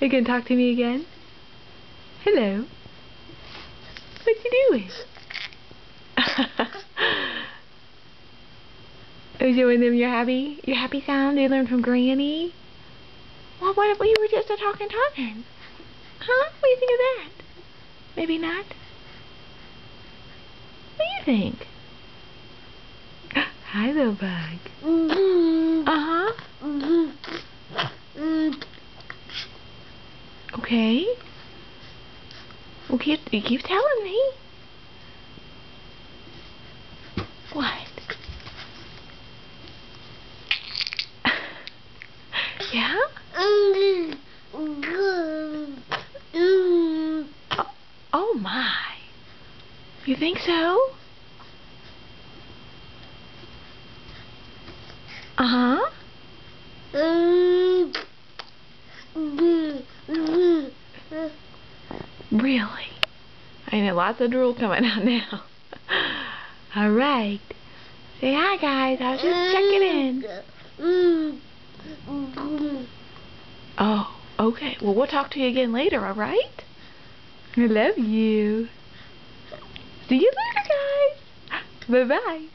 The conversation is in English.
You gonna talk to me again? Hello. What you doing? Are you showing them your happy sound you learned from Granny? Well, what if we were just a talking? Huh? What do you think of that? Maybe not? What do you think? Hi, little bug. Uh-huh. Okay. Well, you keep telling me. What? Yeah? Oh my. You think so? Uh-huh. Really? I know, lots of drool coming out now. Alright. Say hi, guys. I was just checking in. Oh, okay. Well, we'll talk to you again later, alright? I love you. See you later, guys. Bye-bye.